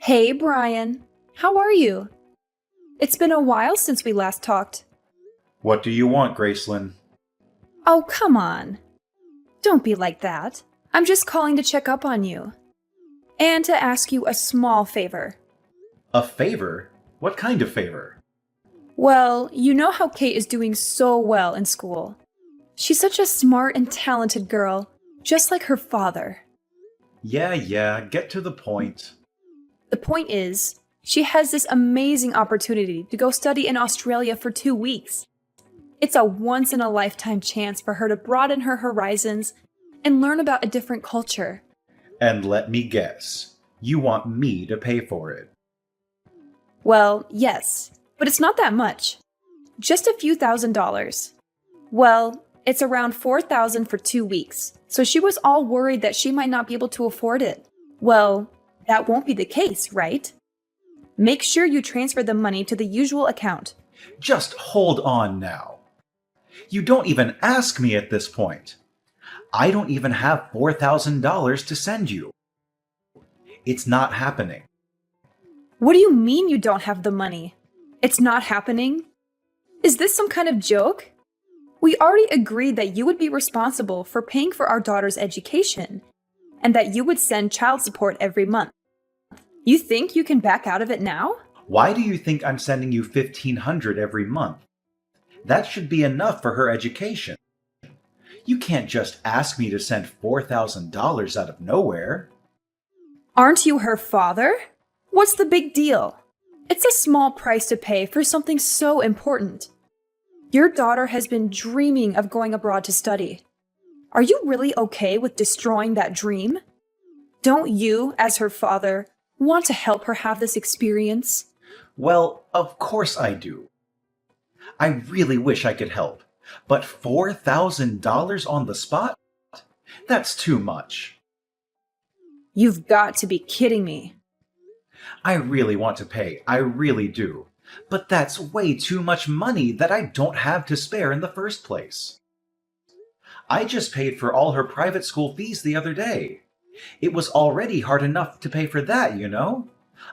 Hey, Brian. How are you? It's been a while since we last talked. What do you want, Gracelyn? Oh, come on. Don't be like that. I'm just calling to check up on you. And to ask you a small favor. A favor? What kind of favor? Well, you know how Kate is doing so well in school. She's such a smart and talented girl, just like her father. Yeah, get to the point. The point is, she has this amazing opportunity to go study in Australia for 2 weeks. It's a once-in-a-lifetime chance for her to broaden her horizons and learn about a different culture. And let me guess, you want me to pay for it. Well, yes, but it's not that much. Just a few $1,000s. Well, it's around $4,000 for 2 weeks, so she was all worried that she might not be able to afford it. Well, that won't be the case, right? Make sure you transfer the money to the usual account. Just hold on now. You don't even ask me at this point. I don't even have $4,000 to send you. It's not happening. What do you mean you don't have the money? It's not happening? Is this some kind of joke? We already agreed that you would be responsible for paying for our daughter's education, and that you would send child support every month. You think you can back out of it now? Why do you think I'm sending you $1,500 every month? That should be enough for her education. You can't just ask me to send $4,000 out of nowhere. Aren't you her father? What's the big deal? It's a small price to pay for something so important. Your daughter has been dreaming of going abroad to study. Are you really okay with destroying that dream? Don't you, as her father, want to help her have this experience? Well, of course I do. I really wish I could help, but $4,000 on the spot? That's too much. You've got to be kidding me. I really want to pay, I really do. But that's way too much money that I don't have to spare in the first place. I just paid for all her private school fees the other day. It was already hard enough to pay for that, you know?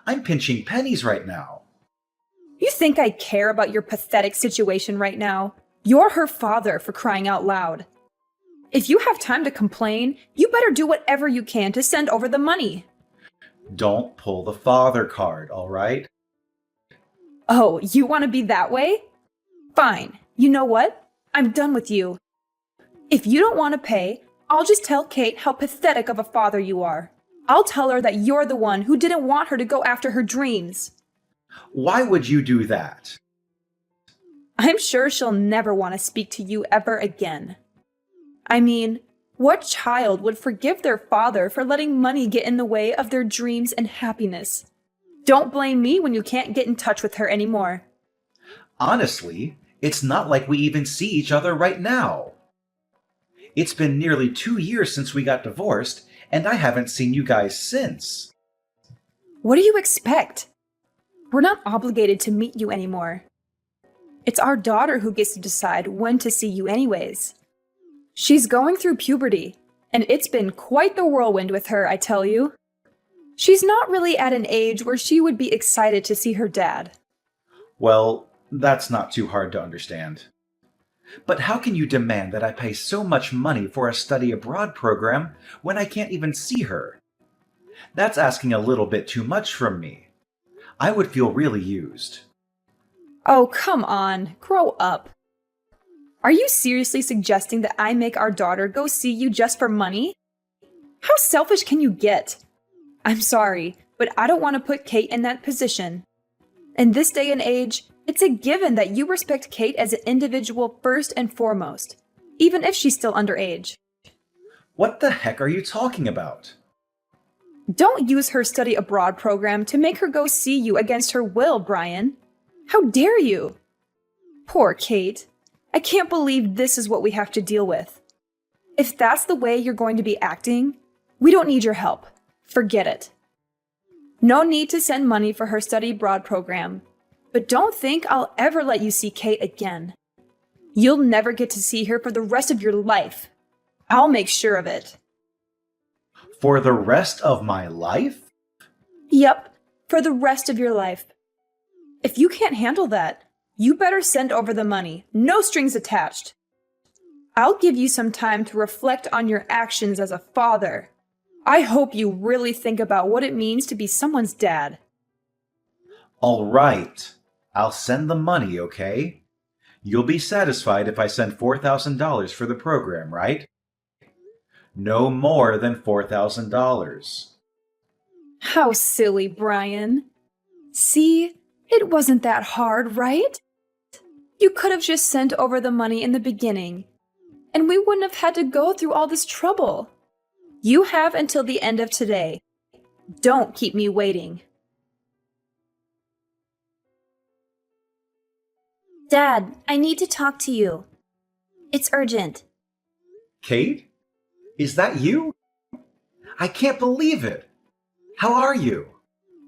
I'm pinching pennies right now. You think I care about your pathetic situation right now? You're her father, for crying out loud. If you have time to complain, you better do whatever you can to send over the money. Don't pull the father card, all right? Oh, you want to be that way? Fine. You know what? I'm done with you. If you don't want to pay, I'll just tell Kate how pathetic of a father you are. I'll tell her that you're the one who didn't want her to go after her dreams. Why would you do that? I'm sure she'll never want to speak to you ever again. I mean, what child would forgive their father for letting money get in the way of their dreams and happiness? Don't blame me when you can't get in touch with her anymore. Honestly, it's not like we even see each other right now. It's been nearly 2 years since we got divorced, and I haven't seen you guys since. What do you expect? We're not obligated to meet you anymore. It's our daughter who gets to decide when to see you anyways. She's going through puberty, and it's been quite the whirlwind with her, I tell you. She's not really at an age where she would be excited to see her dad. Well, that's not too hard to understand. But how can you demand that I pay so much money for a study abroad program when I can't even see her? That's asking a little bit too much from me. I would feel really used. Oh, come on, grow up. Are you seriously suggesting that I make our daughter go see you just for money? How selfish can you get? I'm sorry, but I don't want to put Kate in that position. In this day and age, it's a given that you respect Kate as an individual first and foremost, even if she's still underage. What the heck are you talking about? Don't use her study abroad program to make her go see you against her will, Brian. How dare you? Poor Kate. I can't believe this is what we have to deal with. If that's the way you're going to be acting, we don't need your help. Forget it. No need to send money for her study abroad program, but don't think I'll ever let you see Kate again. You'll never get to see her for the rest of your life. I'll make sure of it. For the rest of my life? Yep, for the rest of your life. If you can't handle that, you better send over the money, no strings attached. I'll give you some time to reflect on your actions as a father. I hope you really think about what it means to be someone's dad. All right. I'll send the money, okay? You'll be satisfied if I send $4,000 for the program, right? No more than $4,000. How silly, Brian. See, it wasn't that hard, right? You could have just sent over the money in the beginning, and we wouldn't have had to go through all this trouble. You have until the end of today. Don't keep me waiting. Dad, I need to talk to you. It's urgent. Kate? Is that you? I can't believe it. How are you?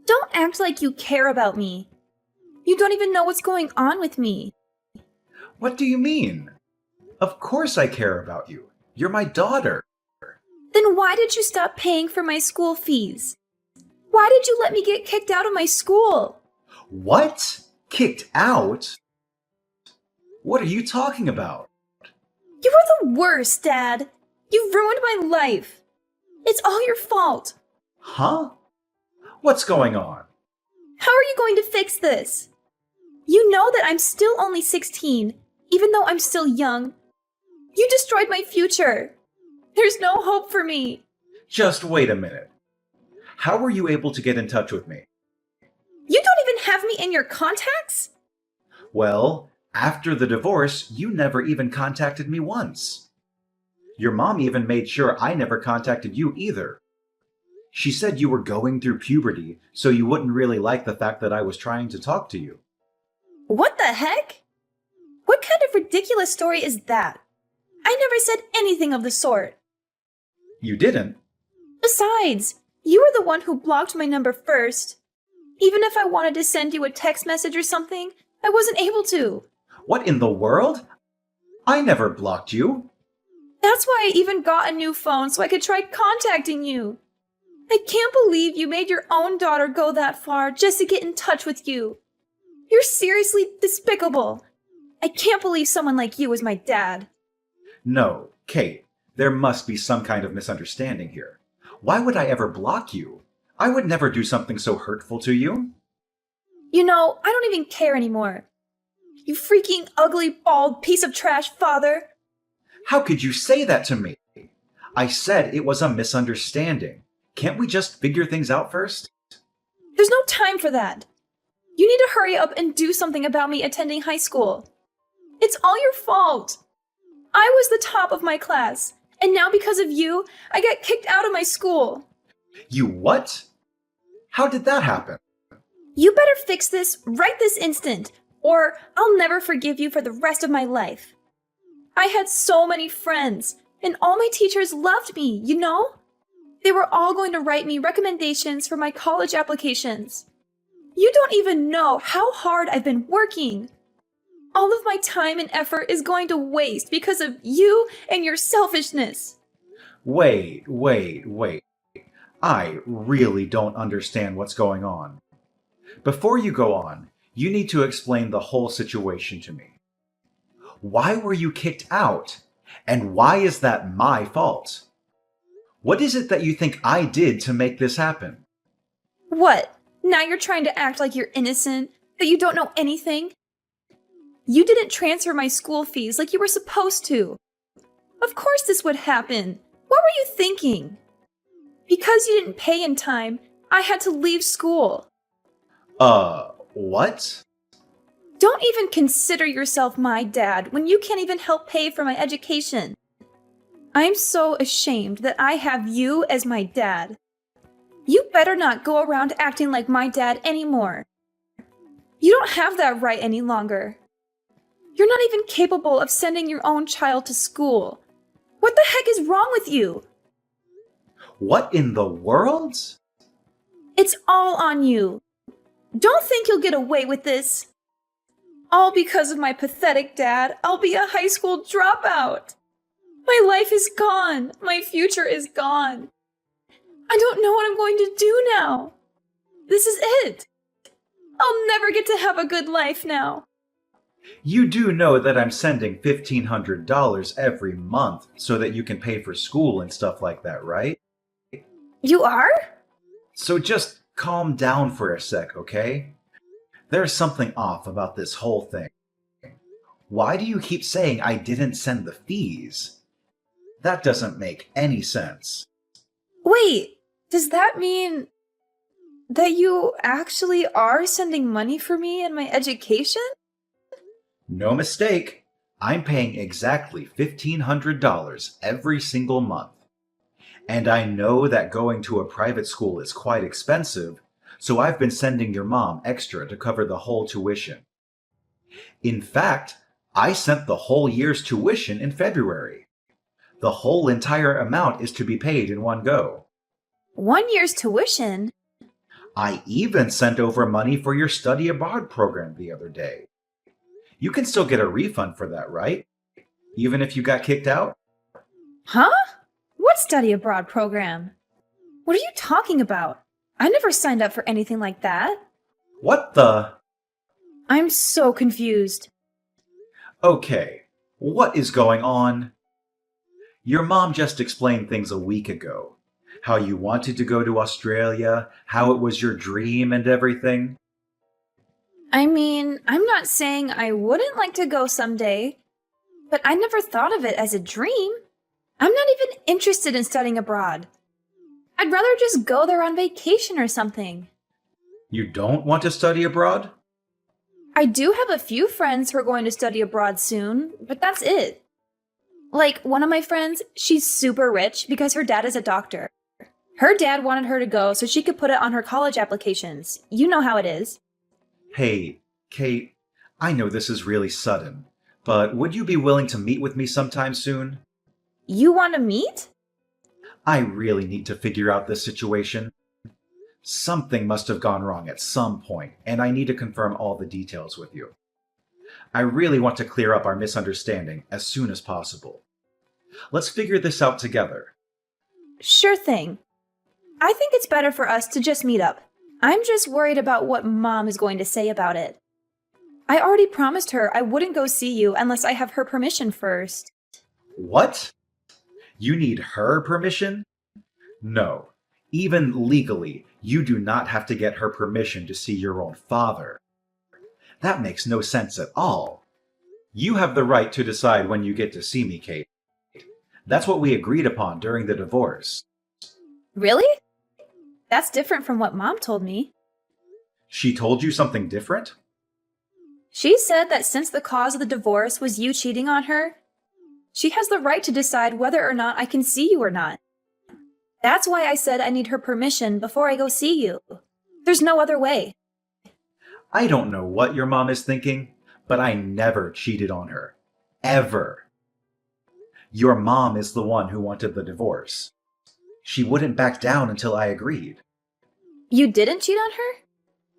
Don't act like you care about me. You don't even know what's going on with me. What do you mean? Of course I care about you. You're my daughter. Then why did you stop paying for my school fees? Why did you let me get kicked out of my school? What? Kicked out? What are you talking about? You were the worst, Dad. You ruined my life. It's all your fault. Huh? What's going on? How are you going to fix this? You know that I'm still only 16, even though I'm still young. You destroyed my future. There's no hope for me. Just wait a minute. How were you able to get in touch with me? You don't even have me in your contacts? Well, after the divorce, you never even contacted me once. Your mom even made sure I never contacted you either. She said you were going through puberty, so you wouldn't really like the fact that I was trying to talk to you. What the heck? What kind of ridiculous story is that? I never said anything of the sort. You didn't? Besides, you were the one who blocked my number first. Even if I wanted to send you a text message or something, I wasn't able to. What in the world? I never blocked you. That's why I even got a new phone so I could try contacting you. I can't believe you made your own daughter go that far just to get in touch with you. You're seriously despicable. I can't believe someone like you is my dad. No, Kate, there must be some kind of misunderstanding here. Why would I ever block you? I would never do something so hurtful to you. You know, I don't even care anymore. You freaking ugly, bald piece of trash, father. How could you say that to me? I said it was a misunderstanding. Can't we just figure things out first? There's no time for that. You need to hurry up and do something about me attending high school. It's all your fault. I was the top of my class, and now because of you, I got kicked out of my school. You what? How did that happen? You better fix this right this instant, or I'll never forgive you for the rest of my life. I had so many friends, and all my teachers loved me, you know? They were all going to write me recommendations for my college applications. You don't even know how hard I've been working. All of my time and effort is going to waste because of you and your selfishness. Wait. I really don't understand what's going on. Before you go on, you need to explain the whole situation to me. Why were you kicked out? And why is that my fault? What is it that you think I did to make this happen? What? Now you're trying to act like you're innocent, that you don't know anything? You didn't transfer my school fees like you were supposed to. Of course this would happen. What were you thinking? Because you didn't pay in time, I had to leave school. What? Don't even consider yourself my dad when you can't even help pay for my education. I'm so ashamed that I have you as my dad. You better not go around acting like my dad anymore. You don't have that right any longer. You're not even capable of sending your own child to school. What the heck is wrong with you? What in the world? It's all on you. Don't think you'll get away with this. All because of my pathetic dad, I'll be a high school dropout. My life is gone. My future is gone. I don't know what I'm going to do now. This is it! I'll never get to have a good life now. You do know that I'm sending $1,500 every month so that you can pay for school and stuff like that, right? You are? So just calm down for a sec, okay? There's something off about this whole thing. Why do you keep saying I didn't send the fees? That doesn't make any sense. Wait, does that mean that you actually are sending money for me and my education? No mistake. I'm paying exactly $1,500 every single month. And I know that going to a private school is quite expensive, so I've been sending your mom extra to cover the whole tuition. In fact, I sent the whole year's tuition in February. The whole entire amount is to be paid in one go. 1 year's tuition? I even sent over money for your study abroad program the other day. You can still get a refund for that, right? Even if you got kicked out? Huh? What study abroad program? What are you talking about? I never signed up for anything like that. What the? I'm so confused. Okay, what is going on? Your mom just explained things a week ago. How you wanted to go to Australia, how it was your dream and everything. I mean, I'm not saying I wouldn't like to go someday, but I never thought of it as a dream. I'm not even interested in studying abroad. I'd rather just go there on vacation or something. You don't want to study abroad? I do have a few friends who are going to study abroad soon, but that's it. Like, one of my friends, she's super rich because her dad is a doctor. Her dad wanted her to go so she could put it on her college applications. You know how it is. Hey, Kate, I know this is really sudden, but would you be willing to meet with me sometime soon? You want to meet? I really need to figure out this situation. Something must have gone wrong at some point, and I need to confirm all the details with you. I really want to clear up our misunderstanding as soon as possible. Let's figure this out together. Sure thing. I think it's better for us to just meet up. I'm just worried about what Mom is going to say about it. I already promised her I wouldn't go see you unless I have her permission first. What? You need her permission? No. Even legally, you do not have to get her permission to see your own father. That makes no sense at all. You have the right to decide when you get to see me, Kate. That's what we agreed upon during the divorce. Really? That's different from what Mom told me. She told you something different? She said that since the cause of the divorce was you cheating on her, she has the right to decide whether or not I can see you or not. That's why I said I need her permission before I go see you. There's no other way. I don't know what your mom is thinking, but I never cheated on her. Ever. Your mom is the one who wanted the divorce. She wouldn't back down until I agreed. You didn't cheat on her?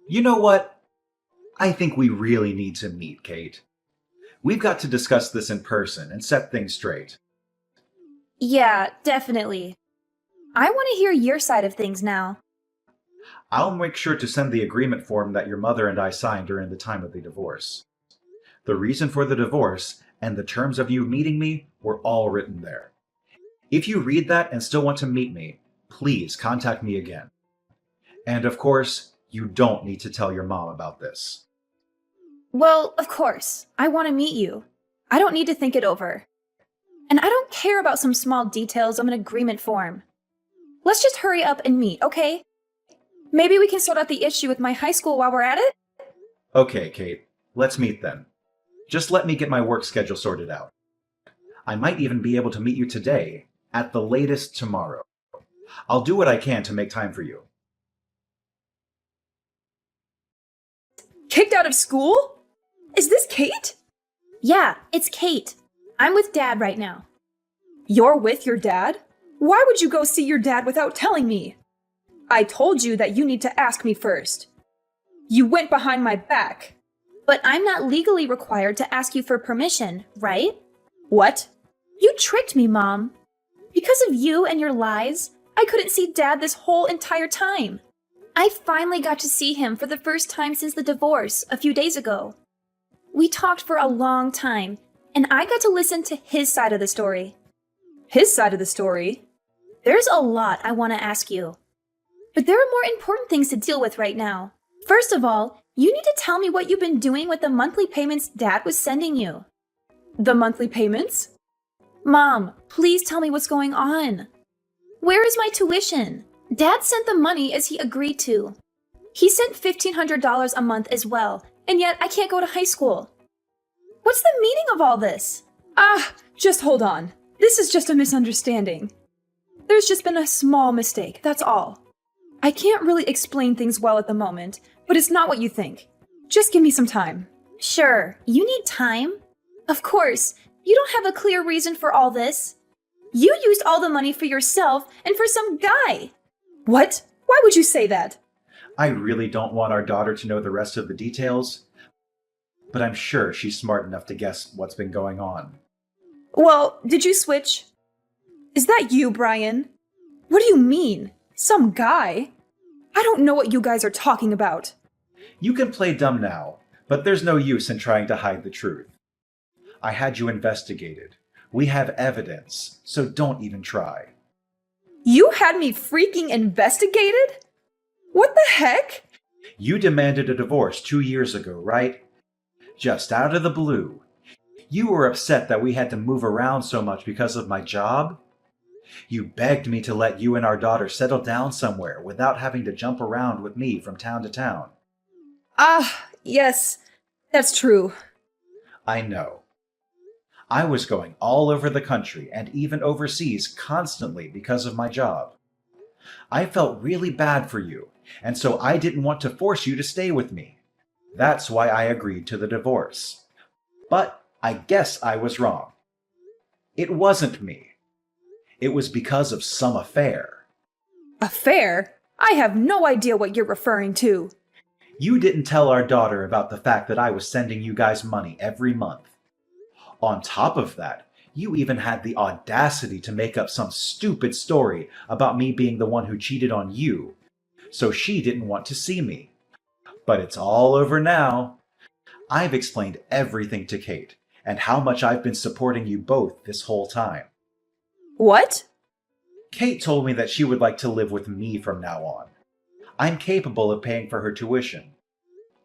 You know what? I think we really need to meet, Kate. We've got to discuss this in person and set things straight. Yeah, definitely. I want to hear your side of things now. I'll make sure to send the agreement form that your mother and I signed during the time of the divorce. The reason for the divorce and the terms of you meeting me were all written there. If you read that and still want to meet me, please contact me again. And of course, you don't need to tell your mom about this. Well, of course. I want to meet you. I don't need to think it over. And I don't care about some small details of an agreement form. Let's just hurry up and meet, okay? Maybe we can sort out the issue with my high school while we're at it? Okay, Kate, let's meet then. Just let me get my work schedule sorted out. I might even be able to meet you today, at the latest tomorrow. I'll do what I can to make time for you. Kicked out of school? Is this Kate? Yeah, it's Kate. I'm with Dad right now. You're with your dad? Why would you go see your dad without telling me? I told you that you need to ask me first. You went behind my back. But I'm not legally required to ask you for permission, right? What? You tricked me, Mom. Because of you and your lies, I couldn't see Dad this whole entire time. I finally got to see him for the first time since the divorce a few days ago. We talked for a long time, and I got to listen to his side of the story. His side of the story? There's a lot I want to ask you. But there are more important things to deal with right now. First of all, you need to tell me what you've been doing with the monthly payments Dad was sending you. The monthly payments? Mom, please tell me what's going on. Where is my tuition? Dad sent the money as he agreed to. He sent $1,500 a month as well, and yet I can't go to high school. What's the meaning of all this? Just hold on. This is just a misunderstanding. There's just been a small mistake, that's all. I can't really explain things well at the moment, but it's not what you think. Just give me some time. Sure, you need time. Of course, you don't have a clear reason for all this. You used all the money for yourself and for some guy. What? Why would you say that? I really don't want our daughter to know the rest of the details, but I'm sure she's smart enough to guess what's been going on. Well, did you switch? Is that you, Brian? What do you mean? Some guy? I don't know what you guys are talking about. You can play dumb now, but there's no use in trying to hide the truth. I had you investigated. We have evidence, so don't even try. You had me freaking investigated? What the heck? You demanded a divorce 2 years ago, right? Just out of the blue. You were upset that we had to move around so much because of my job. You begged me to let you and our daughter settle down somewhere without having to jump around with me from town to town. Yes, that's true. I know. I was going all over the country and even overseas constantly because of my job. I felt really bad for you, and so I didn't want to force you to stay with me. That's why I agreed to the divorce. But I guess I was wrong. It wasn't me. It was because of some affair. Affair? I have no idea what you're referring to. You didn't tell our daughter about the fact that I was sending you guys money every month. On top of that, you even had the audacity to make up some stupid story about me being the one who cheated on you, so she didn't want to see me. But it's all over now. I've explained everything to Kate, and how much I've been supporting you both this whole time. What? Kate told me that she would like to live with me from now on. I'm capable of paying for her tuition.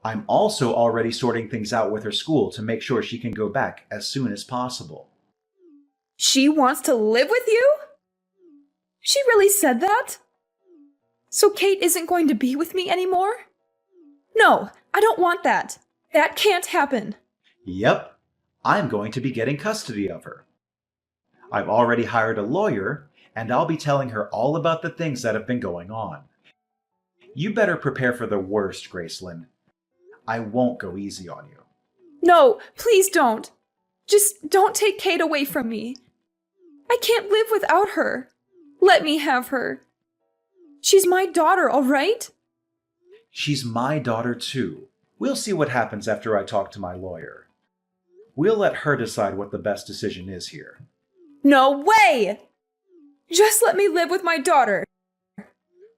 I'm also already sorting things out with her school to make sure she can go back as soon as possible. She wants to live with you? She really said that? So Kate isn't going to be with me anymore? No, I don't want that. That can't happen. Yep, I'm going to be getting custody of her. I've already hired a lawyer, and I'll be telling her all about the things that have been going on. You better prepare for the worst, Gracelyn. I won't go easy on you. No, please don't. Just don't take Kate away from me. I can't live without her. Let me have her. She's my daughter, all right? She's my daughter, too. We'll see what happens after I talk to my lawyer. We'll let her decide what the best decision is here. No way! Just let me live with my daughter.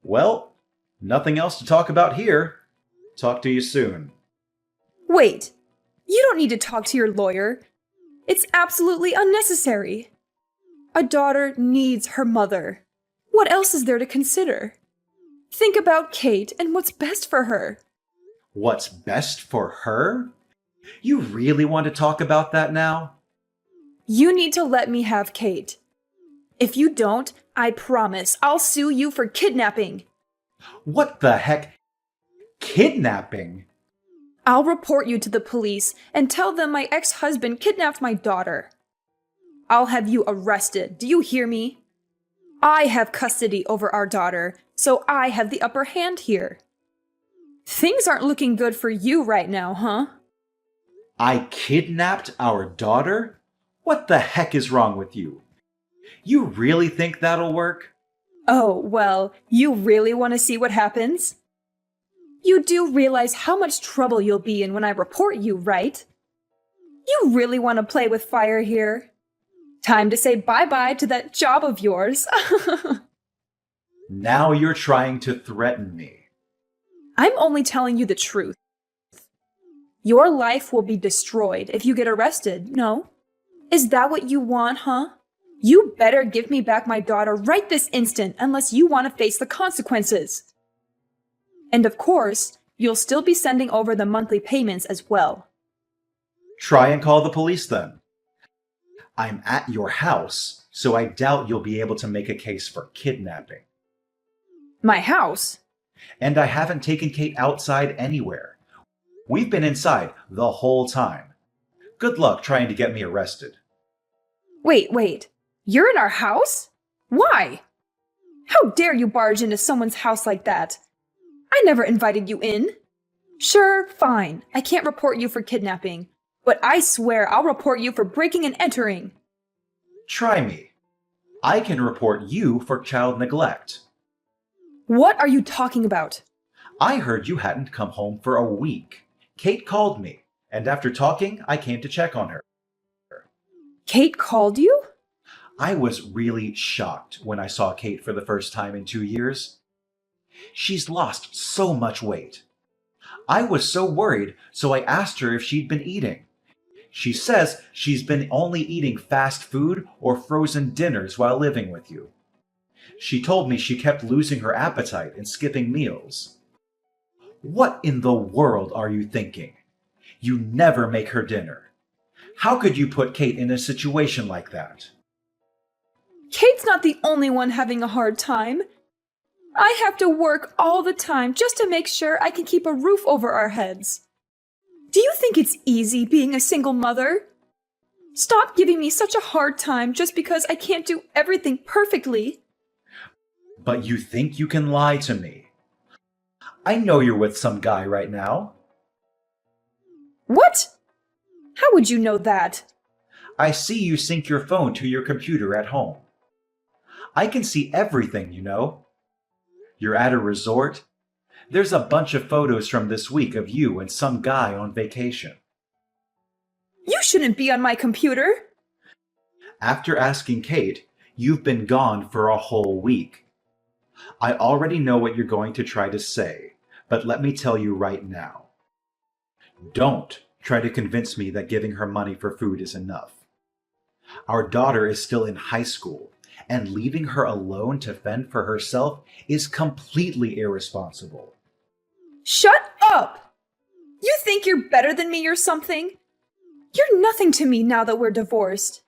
Well, nothing else to talk about here. Talk to you soon. Wait, you don't need to talk to your lawyer. It's absolutely unnecessary. A daughter needs her mother. What else is there to consider? Think about Kate and what's best for her. What's best for her? You really want to talk about that now? You need to let me have Kate. If you don't, I promise I'll sue you for kidnapping. What the heck? Kidnapping? I'll report you to the police and tell them my ex-husband kidnapped my daughter. I'll have you arrested. Do you hear me? I have custody over our daughter, so I have the upper hand here. Things aren't looking good for you right now, huh? I kidnapped our daughter? What the heck is wrong with you? You really think that'll work? Oh, well, you really want to see what happens? You do realize how much trouble you'll be in when I report you, right? You really want to play with fire here? Time to say bye-bye to that job of yours. Now you're trying to threaten me. I'm only telling you the truth. Your life will be destroyed if you get arrested, no? Is that what you want, huh? You better give me back my daughter right this instant unless you want to face the consequences. And of course, you'll still be sending over the monthly payments as well. Try and call the police then. I'm at your house, so I doubt you'll be able to make a case for kidnapping. My house? And I haven't taken Kate outside anywhere. We've been inside the whole time. Good luck trying to get me arrested. Wait. You're in our house? Why? How dare you barge into someone's house like that? I never invited you in. Sure, fine. I can't report you for kidnapping, but I swear I'll report you for breaking and entering. Try me. I can report you for child neglect. What are you talking about? I heard you hadn't come home for a week. Kate called me, and after talking, I came to check on her. Kate called you? I was really shocked when I saw Kate for the first time in 2 years. She's lost so much weight. I was so worried, so I asked her if she'd been eating. She says she's been only eating fast food or frozen dinners while living with you. She told me she kept losing her appetite and skipping meals. What in the world are you thinking? You never make her dinner. How could you put Kate in a situation like that? Kate's not the only one having a hard time. I have to work all the time just to make sure I can keep a roof over our heads. Do you think it's easy being a single mother? Stop giving me such a hard time just because I can't do everything perfectly. But you think you can lie to me? I know you're with some guy right now. What? How would you know that? I see you sync your phone to your computer at home. I can see everything, you know. You're at a resort. There's a bunch of photos from this week of you and some guy on vacation. You shouldn't be on my computer. After asking Kate, you've been gone for a whole week. I already know what you're going to try to say, but let me tell you right now. Don't try to convince me that giving her money for food is enough. Our daughter is still in high school, and leaving her alone to fend for herself is completely irresponsible. Shut up! You think you're better than me or something? You're nothing to me now that we're divorced.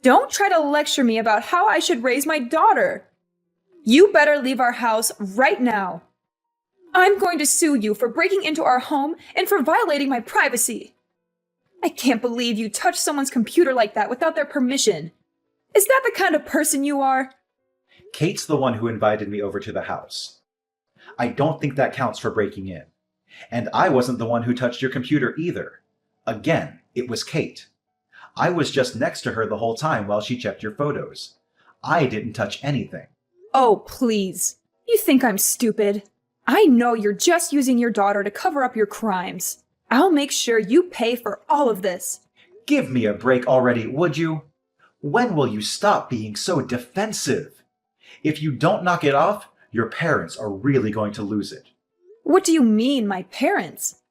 Don't try to lecture me about how I should raise my daughter. You better leave our house right now. I'm going to sue you for breaking into our home and for violating my privacy. I can't believe you touched someone's computer like that without their permission. Is that the kind of person you are? Kate's the one who invited me over to the house. I don't think that counts for breaking in. And I wasn't the one who touched your computer either. Again, it was Kate. I was just next to her the whole time while she checked your photos. I didn't touch anything. Oh, please. You think I'm stupid? I know you're just using your daughter to cover up your crimes. I'll make sure you pay for all of this. Give me a break already, would you? When will you stop being so defensive? If you don't knock it off, your parents are really going to lose it. What do you mean, my parents?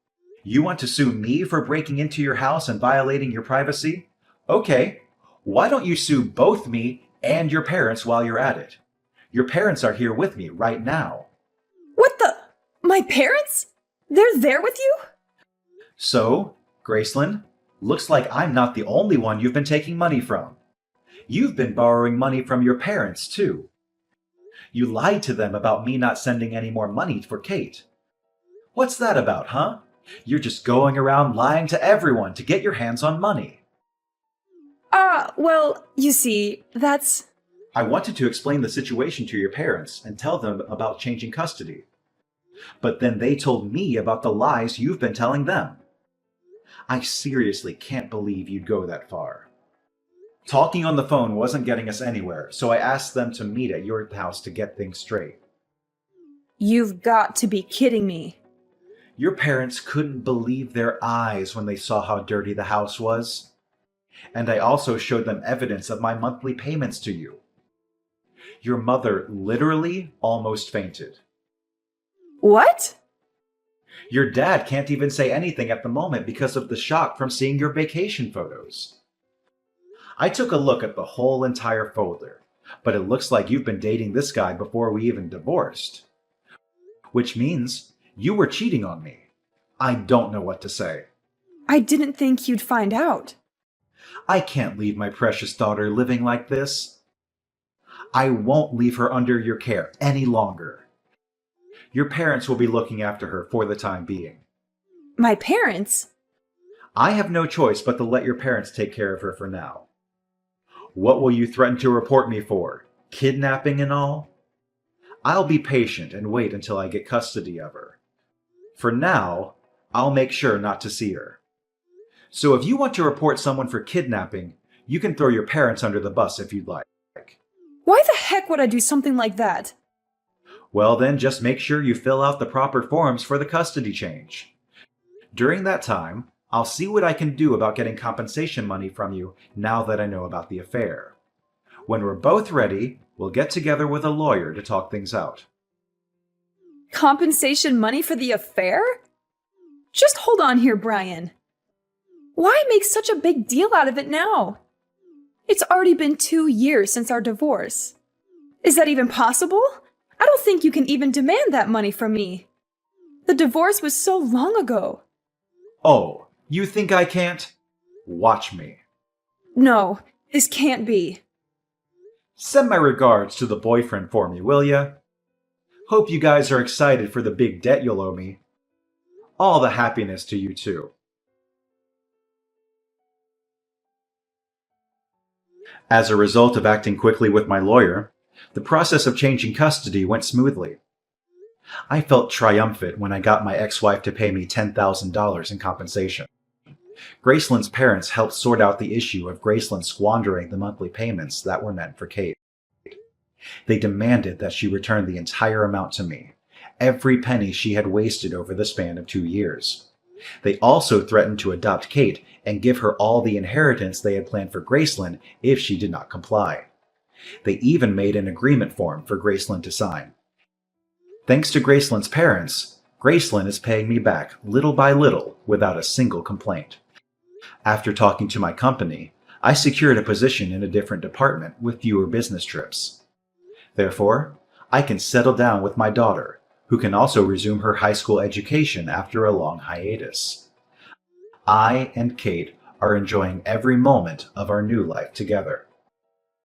You want to sue me for breaking into your house and violating your privacy? Okay, why don't you sue both me and your parents while you're at it? Your parents are here with me right now. What the? My parents? They're there with you? So, Gracelyn, looks like I'm not the only one you've been taking money from. You've been borrowing money from your parents, too. You lied to them about me not sending any more money for Kate. What's that about, huh? You're just going around lying to everyone to get your hands on money. Well, you see, that's... I wanted to explain the situation to your parents and tell them about changing custody. But then they told me about the lies you've been telling them. I seriously can't believe you'd go that far. Talking on the phone wasn't getting us anywhere, so I asked them to meet at your house to get things straight. You've got to be kidding me. Your parents couldn't believe their eyes when they saw how dirty the house was. And I also showed them evidence of my monthly payments to you. Your mother literally almost fainted. What? Your dad can't even say anything at the moment because of the shock from seeing your vacation photos. I took a look at the whole entire folder, but it looks like you've been dating this guy before we even divorced. Which means you were cheating on me. I don't know what to say. I didn't think you'd find out. I can't leave my precious daughter living like this. I won't leave her under your care any longer. Your parents will be looking after her for the time being. My parents? I have no choice but to let your parents take care of her for now. What will you threaten to report me for? Kidnapping and all? I'll be patient and wait until I get custody of her. For now, I'll make sure not to see her. So if you want to report someone for kidnapping, you can throw your parents under the bus if you'd like. Why the heck would I do something like that? Well then, just make sure you fill out the proper forms for the custody change. During that time, I'll see what I can do about getting compensation money from you now that I know about the affair. When we're both ready, we'll get together with a lawyer to talk things out. Compensation money for the affair? Just hold on here, Brian. Why make such a big deal out of it now? It's already been 2 years since our divorce. Is that even possible? I don't think you can even demand that money from me. The divorce was so long ago. Oh, you think I can't? Watch me. No, this can't be. Send my regards to the boyfriend for me, will ya? Hope you guys are excited for the big debt you'll owe me. All the happiness to you too. As a result of acting quickly with my lawyer, the process of changing custody went smoothly. I felt triumphant when I got my ex-wife to pay me $10,000 in compensation. Graceland's parents helped sort out the issue of Graceland squandering the monthly payments that were meant for Kate. They demanded that she return the entire amount to me, every penny she had wasted over the span of 2 years. They also threatened to adopt Kate and give her all the inheritance they had planned for Graceland if she did not comply. They even made an agreement form for Graceland to sign. Thanks to Graceland's parents, Graceland is paying me back little by little without a single complaint. After talking to my company, I secured a position in a different department with fewer business trips. Therefore, I can settle down with my daughter, who can also resume her high school education after a long hiatus. I and Kate are enjoying every moment of our new life together.